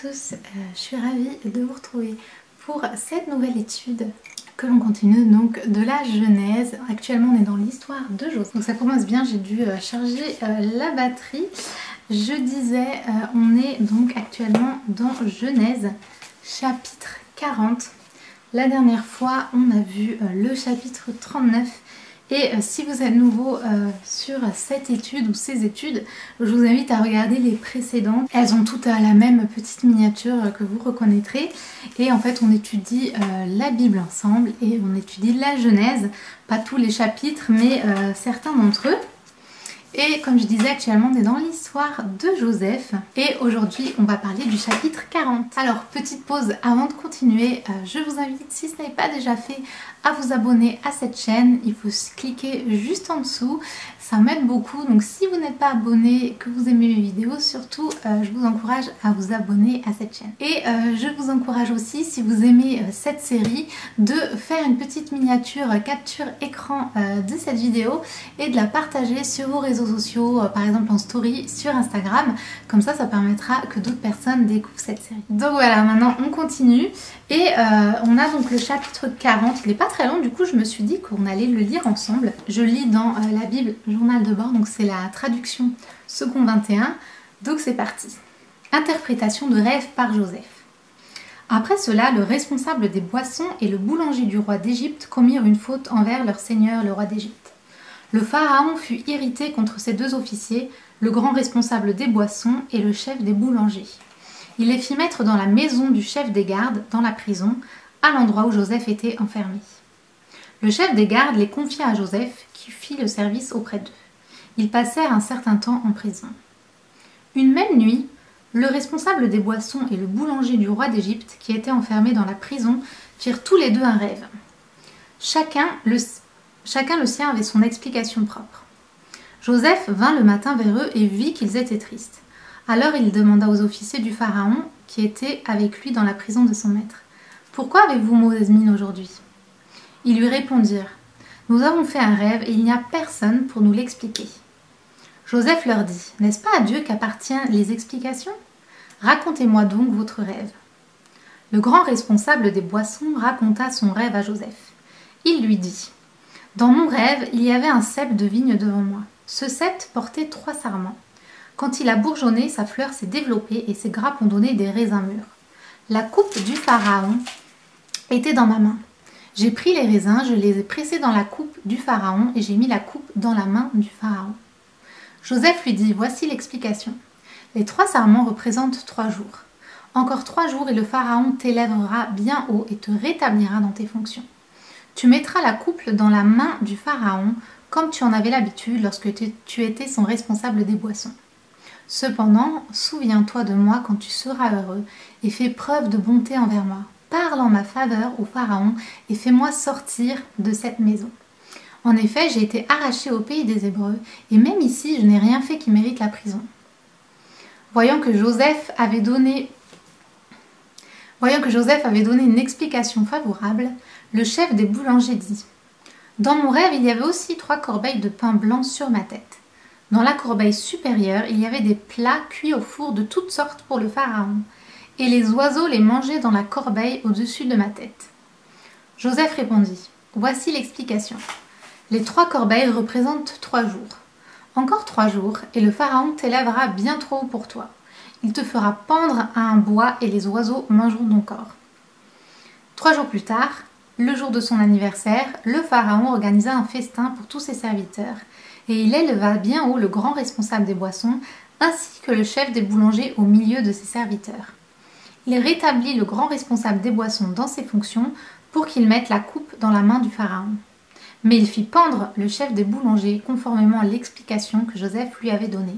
tous, je suis ravie de vous retrouver pour cette nouvelle étude que l'on continue donc de la Genèse. Actuellement on est dans l'histoire de Joseph. Donc ça commence bien, j'ai dû charger la batterie. Je disais, on est donc actuellement dans Genèse chapitre 40. La dernière fois on a vu le chapitre 39. Et si vous êtes nouveau sur cette étude ou ces études, je vous invite à regarder les précédentes. Elles ont toutes la même petite miniature que vous reconnaîtrez. Et en fait, on étudie la Bible ensemble et on étudie la Genèse. Pas tous les chapitres, mais certains d'entre eux. Et comme je disais, actuellement on est dans l'histoire de Joseph et aujourd'hui on va parler du chapitre 40. Alors petite pause avant de continuer, je vous invite, si ce n'est pas déjà fait, à vous abonner à cette chaîne. Il faut cliquer juste en dessous, ça m'aide beaucoup. Donc si vous n'êtes pas abonné, que vous aimez mes vidéos, surtout je vous encourage à vous abonner à cette chaîne. Et je vous encourage aussi, si vous aimez cette série, de faire une petite miniature capture écran de cette vidéo et de la partager sur vos réseaux sociaux, par exemple en story sur Instagram. Comme ça permettra que d'autres personnes découvrent cette série. Donc voilà, maintenant on continue et on a donc le chapitre 40. Il n'est pas très long, du coup je me suis dit qu'on allait le lire ensemble. Je lis dans la Bible journal de bord, donc c'est la traduction second 21. Donc c'est parti. Interprétation de rêve par Joseph. Après cela, le responsable des boissons et le boulanger du roi d'Égypte commirent une faute envers leur seigneur le roi d'Égypte. Le pharaon fut irrité contre ces deux officiers, le grand responsable des boissons et le chef des boulangers. Il les fit mettre dans la maison du chef des gardes, dans la prison, à l'endroit où Joseph était enfermé. Le chef des gardes les confia à Joseph, qui fit le service auprès d'eux. Ils passèrent un certain temps en prison. Une même nuit, le responsable des boissons et le boulanger du roi d'Égypte, qui étaient enfermés dans la prison, firent tous les deux un rêve. Chacun le sien avait son explication propre. Joseph vint le matin vers eux et vit qu'ils étaient tristes. Alors il demanda aux officiers du pharaon, qui étaient avec lui dans la prison de son maître, « Pourquoi avez-vous mauvaise mine aujourd'hui » Ils lui répondirent, « Nous avons fait un rêve et il n'y a personne pour nous l'expliquer. » Joseph leur dit, « N'est-ce pas à Dieu qu'appartiennent les explications ? Racontez-moi donc votre rêve. » Le grand responsable des boissons raconta son rêve à Joseph. Il lui dit, « Dans mon rêve, il y avait un cep de vigne devant moi. Ce cep portait 3 sarments. Quand il a bourgeonné, sa fleur s'est développée et ses grappes ont donné des raisins mûrs. La coupe du pharaon était dans ma main. J'ai pris les raisins, je les ai pressés dans la coupe du pharaon et j'ai mis la coupe dans la main du pharaon. » Joseph lui dit, « Voici l'explication. Les 3 sarments représentent 3 jours. Encore 3 jours et le pharaon t'élèvera bien haut et te rétablira dans tes fonctions. Tu mettras la coupe dans la main du pharaon comme tu en avais l'habitude lorsque tu étais son responsable des boissons. Cependant, souviens-toi de moi quand tu seras heureux et fais preuve de bonté envers moi. Parle en ma faveur au pharaon et fais-moi sortir de cette maison. En effet, j'ai été arrachée au pays des Hébreux et même ici, je n'ai rien fait qui mérite la prison. » Voyant que Joseph avait donné une explication favorable, le chef des boulangers dit, « Dans mon rêve, il y avait aussi 3 corbeilles de pain blanc sur ma tête. Dans la corbeille supérieure, il y avait des plats cuits au four de toutes sortes pour le pharaon, et les oiseaux les mangeaient dans la corbeille au-dessus de ma tête. » Joseph répondit, « Voici l'explication. Les 3 corbeilles représentent 3 jours. Encore 3 jours, et le pharaon t'élèvera bien trop haut pour toi. Il te fera pendre à un bois et les oiseaux mangeront ton corps. » 3 jours plus tard, le jour de son anniversaire, le pharaon organisa un festin pour tous ses serviteurs et il éleva bien haut le grand responsable des boissons ainsi que le chef des boulangers au milieu de ses serviteurs. Il rétablit le grand responsable des boissons dans ses fonctions pour qu'il mette la coupe dans la main du pharaon. Mais il fit pendre le chef des boulangers conformément à l'explication que Joseph lui avait donnée.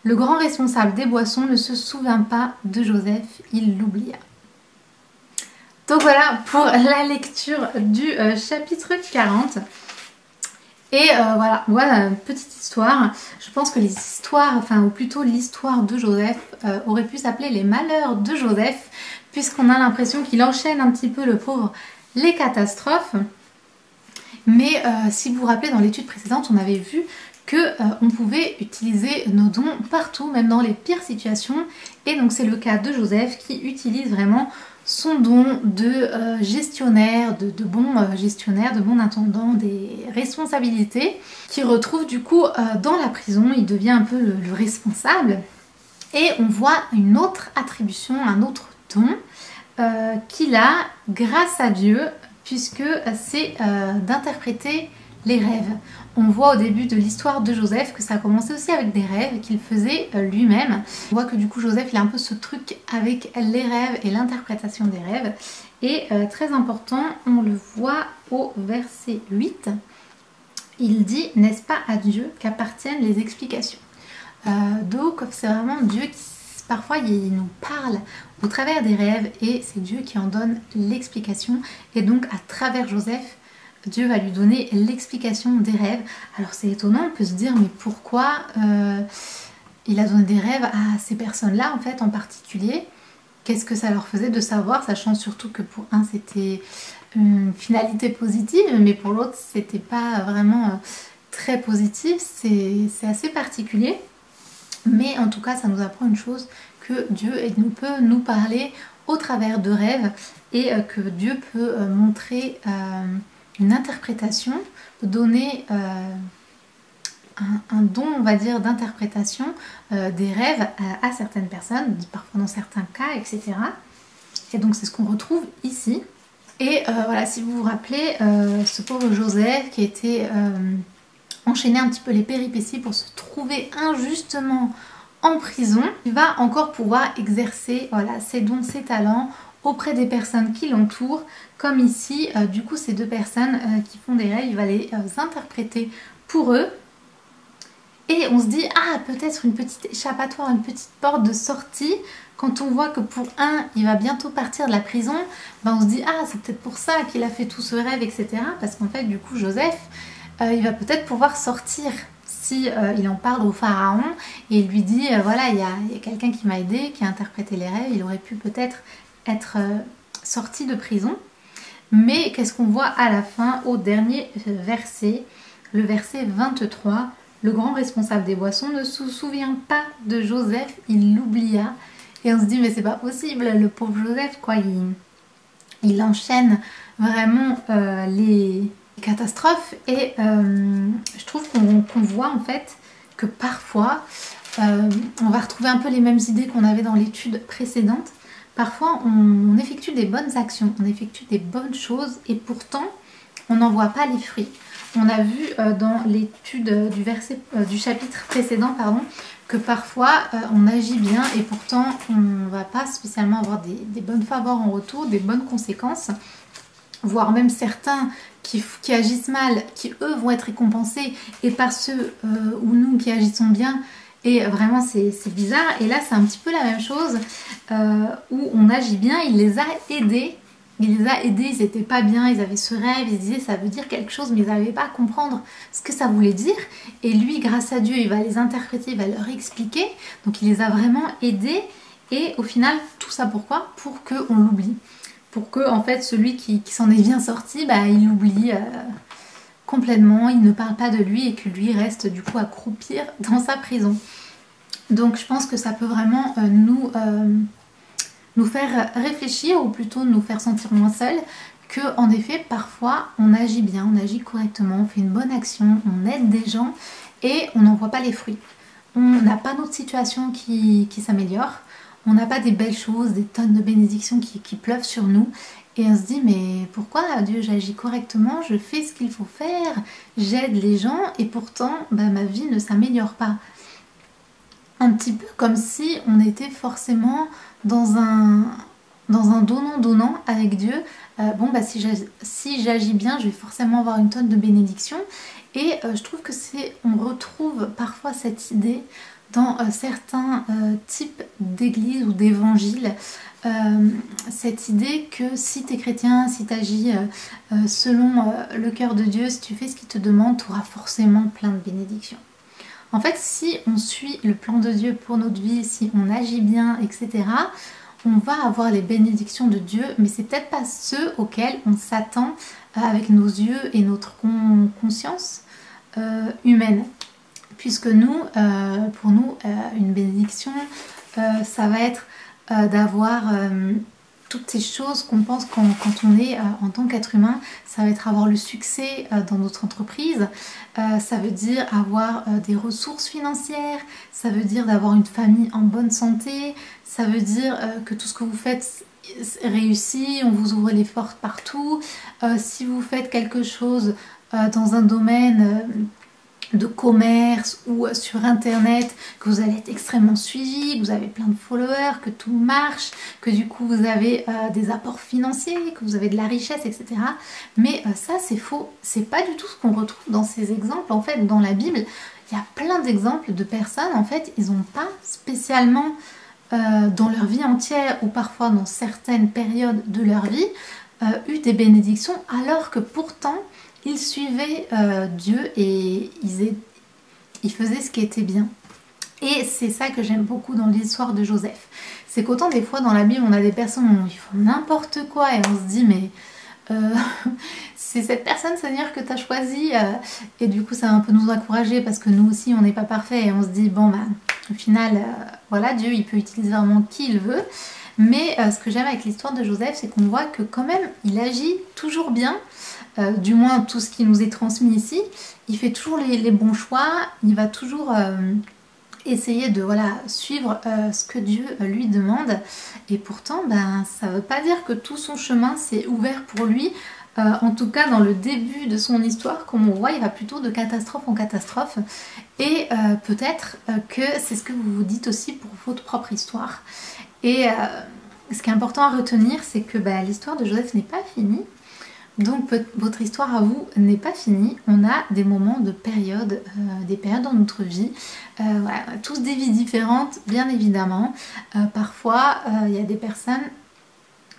Le grand responsable des boissons ne se souvint pas de Joseph, il l'oublia. Donc voilà pour la lecture du chapitre 40. Et voilà, petite histoire. Je pense que les histoires, ou plutôt l'histoire de Joseph, aurait pu s'appeler les malheurs de Joseph, puisqu'on a l'impression qu'il enchaîne un petit peu, le pauvre, les catastrophes. Mais si vous vous rappelez, dans l'étude précédente, on avait vu que on pouvait utiliser nos dons partout, même dans les pires situations. Et donc c'est le cas de Joseph qui utilise vraiment son don de gestionnaire, de bon gestionnaire, de bon intendant des responsabilités, qui retrouve du coup dans la prison. Il devient un peu le responsable. Et on voit une autre attribution, un autre don qu'il a grâce à Dieu, puisque c'est d'interpréter les rêves. On voit au début de l'histoire de Joseph que ça a commencé aussi avec des rêves qu'il faisait lui-même. On voit que du coup Joseph il a un peu ce truc avec les rêves et l'interprétation des rêves. Et très important, on le voit au verset 8. Il dit « N'est-ce pas à Dieu qu'appartiennent les explications ?» Donc c'est vraiment Dieu qui parfois il nous parle au travers des rêves et c'est Dieu qui en donne l'explication. Et donc à travers Joseph, Dieu va lui donner l'explication des rêves. Alors c'est étonnant, on peut se dire mais pourquoi il a donné des rêves à ces personnes-là en fait en particulier? Qu'est-ce que ça leur faisait de savoir, sachant surtout que pour un c'était une finalité positive, mais pour l'autre c'était pas vraiment très positif. C'est assez particulier. Mais en tout cas ça nous apprend une chose, que Dieu peut nous parler au travers de rêves et que Dieu peut montrer une interprétation, peut donner un don, on va dire, d'interprétation des rêves à certaines personnes, parfois dans certains cas, etc. Et donc c'est ce qu'on retrouve ici. Et voilà, si vous vous rappelez, ce pauvre Joseph qui a été enchaîné un petit peu les péripéties pour se trouver injustement en prison, il va encore pouvoir exercer voilà, ses dons, ses talents auprès des personnes qui l'entourent, comme ici, du coup ces deux personnes qui font des rêves, il va les interpréter pour eux. Et on se dit, ah peut-être une petite échappatoire, une petite porte de sortie. Quand on voit que pour un, il va bientôt partir de la prison, ben on se dit, ah c'est peut-être pour ça qu'il a fait tout ce rêve, etc. Parce qu'en fait du coup Joseph, il va peut-être pouvoir sortir si il en parle au pharaon et il lui dit voilà il y a quelqu'un qui m'a aidé, qui a interprété les rêves, il aurait pu peut-être être sorti de prison. Mais qu'est-ce qu'on voit à la fin au dernier verset, le verset 23, le grand responsable des boissons ne se souvient pas de Joseph, il l'oublia. Et on se dit mais c'est pas possible, le pauvre Joseph quoi, il enchaîne vraiment les catastrophes. Et je trouve qu'on voit en fait que parfois on va retrouver un peu les mêmes idées qu'on avait dans l'étude précédente. Parfois on effectue des bonnes actions, on effectue des bonnes choses et pourtant on n'en voit pas les fruits. On a vu dans l'étude du chapitre précédent que parfois on agit bien et pourtant on ne va pas spécialement avoir des bonnes faveurs en retour, des bonnes conséquences, voire même certains qui agissent mal, qui eux vont être récompensés et pas ceux ou nous qui agissons bien. Et vraiment c'est bizarre. Et là c'est un petit peu la même chose où on agit bien, il les a aidés. Il les a aidés, ils n'étaient pas bien, ils avaient ce rêve, ils se disaient ça veut dire quelque chose mais ils n'arrivaient pas à comprendre ce que ça voulait dire. Et lui grâce à Dieu il va les interpréter, il va leur expliquer. Donc il les a vraiment aidés et au final tout ça pourquoi? Pour qu'on l'oublie. Pour que en fait celui qui s'en est bien sorti, bah, il l'oublie complètement, il ne parle pas de lui et que lui reste du coup à croupir dans sa prison. Donc je pense que ça peut vraiment nous faire réfléchir ou plutôt nous faire sentir moins seuls, que en effet parfois on agit bien, on agit correctement, on fait une bonne action, on aide des gens et on n'en voit pas les fruits. On n'a pas notre situation qui s'améliore, on n'a pas des belles choses, des tonnes de bénédictions qui pleuvent sur nous et on se dit mais pourquoi Dieu, j'agis correctement, je fais ce qu'il faut faire, j'aide les gens et pourtant bah, ma vie ne s'améliore pas. Un petit peu comme si on était forcément dans un donnant-donnant avec Dieu. Bon bah si j'agis bien, je vais forcément avoir une tonne de bénédictions. Et je trouve que on retrouve parfois cette idée dans certains types d'églises ou d'évangiles. Cette idée que si tu es chrétien, si tu agis selon le cœur de Dieu, si tu fais ce qu'il te demande, tu auras forcément plein de bénédictions. En fait, si on suit le plan de Dieu pour notre vie, si on agit bien, etc., on va avoir les bénédictions de Dieu, mais c'est peut-être pas ceux auxquels on s'attend avec nos yeux et notre conscience humaine. puisque nous, pour nous, une bénédiction, ça va être d'avoir toutes ces choses qu'on pense quand on est en tant qu'être humain. Ça va être avoir le succès dans notre entreprise, ça veut dire avoir des ressources financières, ça veut dire d'avoir une famille en bonne santé, ça veut dire que tout ce que vous faites réussit, on vous ouvre les portes partout. Si vous faites quelque chose dans un domaine de commerce ou sur internet, que vous allez être extrêmement suivi, que vous avez plein de followers, que tout marche, que du coup vous avez des apports financiers, que vous avez de la richesse, etc. Mais ça c'est faux, c'est pas du tout ce qu'on retrouve dans ces exemples. En fait, dans la Bible, il y a plein d'exemples de personnes, en fait, ils n'ont pas spécialement dans leur vie entière ou parfois dans certaines périodes de leur vie eu des bénédictions, alors que pourtant ils suivaient Dieu et ils faisaient ce qui était bien. Et c'est ça que j'aime beaucoup dans l'histoire de Joseph. C'est qu'autant des fois dans la Bible on a des personnes où ils font n'importe quoi et on se dit mais c'est cette personne, Seigneur, que tu as choisi, et du coup ça va un peu nous encourager parce que nous aussi on n'est pas parfait et on se dit bon bah au final voilà, Dieu il peut utiliser vraiment qui il veut. Mais ce que j'aime avec l'histoire de Joseph, c'est qu'on voit que quand même il agit toujours bien, du moins tout ce qui nous est transmis ici, il fait toujours les bons choix, il va toujours essayer de suivre ce que Dieu lui demande. Et pourtant, ça ne veut pas dire que tout son chemin s'est ouvert pour lui. En tout cas, dans le début de son histoire, comme on voit, il va plutôt de catastrophe en catastrophe. Et peut-être que c'est ce que vous vous dites aussi pour votre propre histoire. Et ce qui est important à retenir, c'est que l'histoire de Joseph n'est pas finie. Donc votre histoire à vous n'est pas finie. On a des moments de période, des périodes dans notre vie. Voilà, tous des vies différentes, bien évidemment. Parfois, il y a des personnes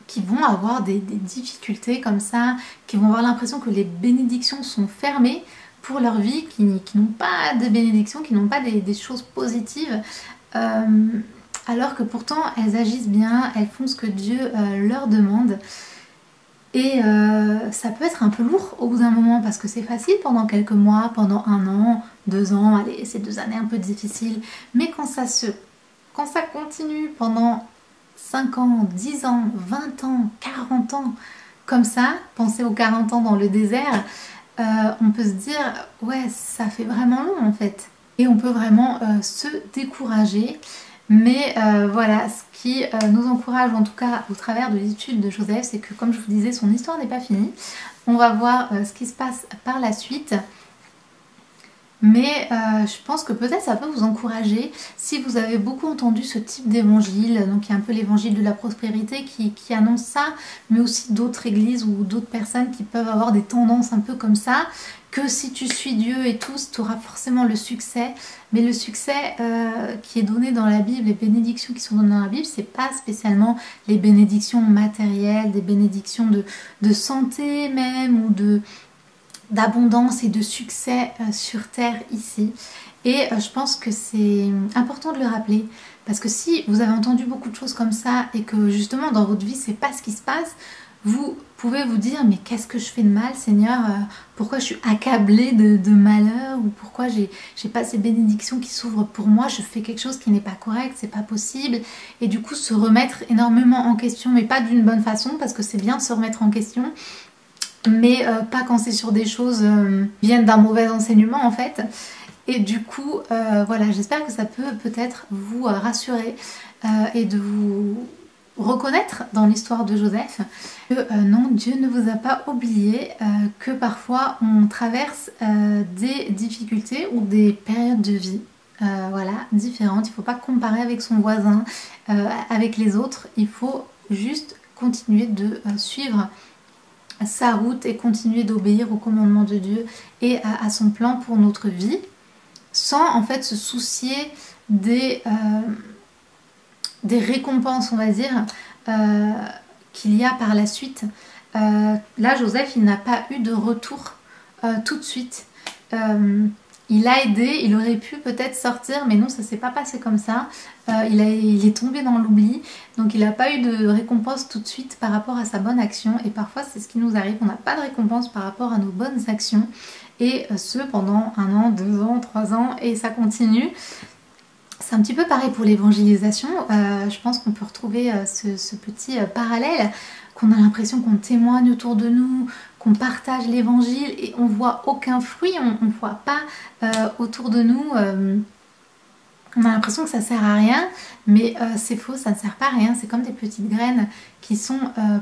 qui vont avoir des difficultés comme ça, qui vont avoir l'impression que les bénédictions sont fermées pour leur vie, qui n'ont pas de bénédictions, qui n'ont pas des choses positives. Alors que pourtant, elles agissent bien, elles font ce que Dieu leur demande. Et ça peut être un peu lourd au bout d'un moment parce que c'est facile pendant quelques mois, pendant 1 an, 2 ans, allez, c'est 2 années un peu difficiles. Mais quand ça continue pendant 5 ans, 10 ans, 20 ans, 40 ans, comme ça, pensez aux 40 ans dans le désert, on peut se dire, ouais, ça fait vraiment long en fait. Et on peut vraiment se décourager. Mais voilà, ce qui nous encourage, en tout cas au travers de l'étude de Joseph, c'est que comme je vous disais, son histoire n'est pas finie. On va voir ce qui se passe par la suite. Mais je pense que peut-être ça peut vous encourager si vous avez beaucoup entendu ce type d'évangile. Donc il y a un peu l'évangile de la prospérité qui annonce ça, mais aussi d'autres églises ou d'autres personnes qui peuvent avoir des tendances un peu comme ça, que si tu suis Dieu et tout, tu auras forcément le succès. Mais le succès qui est donné dans la Bible, les bénédictions qui sont données dans la Bible, c'est pas spécialement les bénédictions matérielles, des bénédictions de santé même, ou d'abondance et de succès sur terre ici. Et je pense que c'est important de le rappeler, parce que si vous avez entendu beaucoup de choses comme ça et que justement dans votre vie c'est pas ce qui se passe, vous pouvez vous dire mais qu'est-ce que je fais de mal, Seigneur, pourquoi je suis accablée de malheur, ou pourquoi j'ai pas ces bénédictions qui s'ouvrent pour moi, je fais quelque chose qui n'est pas correct, c'est pas possible. Et du coup se remettre énormément en question, mais pas d'une bonne façon, parce que c'est bien de se remettre en question, mais pas quand c'est sur des choses qui viennent d'un mauvais enseignement en fait. Et du coup voilà, j'espère que ça peut peut-être vous rassurer et de vous reconnaître dans l'histoire de Joseph que non, Dieu ne vous a pas oublié, que parfois on traverse des difficultés ou des périodes de vie voilà, différentes. Il ne faut pas comparer avec son voisin, avec les autres. Il faut juste continuer de suivre sa route et continuer d'obéir aux commandements de Dieu et à son plan pour notre vie, sans en fait se soucier des récompenses, on va dire, qu'il y a par la suite. Là, Joseph, il n'a pas eu de retour tout de suite. il a aidé, il aurait pu peut-être sortir, mais non, ça s'est pas passé comme ça. Il est tombé dans l'oubli, donc il n'a pas eu de récompense tout de suite par rapport à sa bonne action. Et parfois c'est ce qui nous arrive, on n'a pas de récompense par rapport à nos bonnes actions. Et ce pendant 1 an, 2 ans, 3 ans, et ça continue. C'est un petit peu pareil pour l'évangélisation. Je pense qu'on peut retrouver ce petit parallèle, qu'on a l'impression qu'on témoigne autour de nous, qu'on partage l'évangile et on voit aucun fruit, on ne voit pas autour de nous. On a l'impression que ça sert à rien, mais c'est faux, ça ne sert pas à rien. C'est comme des petites graines qui sont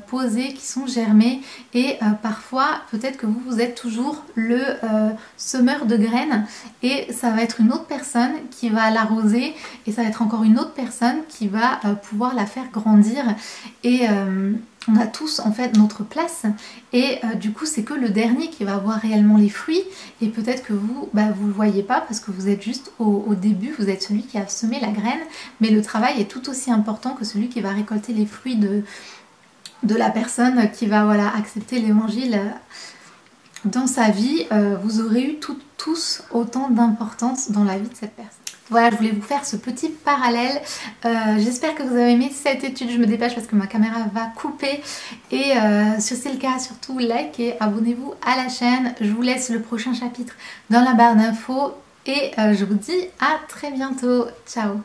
posées, qui sont germées. Et parfois, peut-être que vous êtes toujours le semeur de graines. Et ça va être une autre personne qui va l'arroser. Et ça va être encore une autre personne qui va pouvoir la faire grandir. Et on a tous en fait notre place. Et du coup, c'est que le dernier qui va avoir réellement les fruits. Et peut-être que vous, vous le voyez pas parce que vous êtes juste au début. Vous êtes celui qui a semé la graine. Mais le travail est tout aussi important que celui qui va récolter les fruits de la personne qui va accepter l'évangile dans sa vie. Vous aurez eu tous autant d'importance dans la vie de cette personne. Voilà, je voulais vous faire ce petit parallèle. J'espère que vous avez aimé cette étude. Je me dépêche parce que ma caméra va couper. Et si c'est le cas, surtout likez, abonnez-vous à la chaîne. Je vous laisse le prochain chapitre dans la barre d'infos. Et je vous dis à très bientôt. Ciao!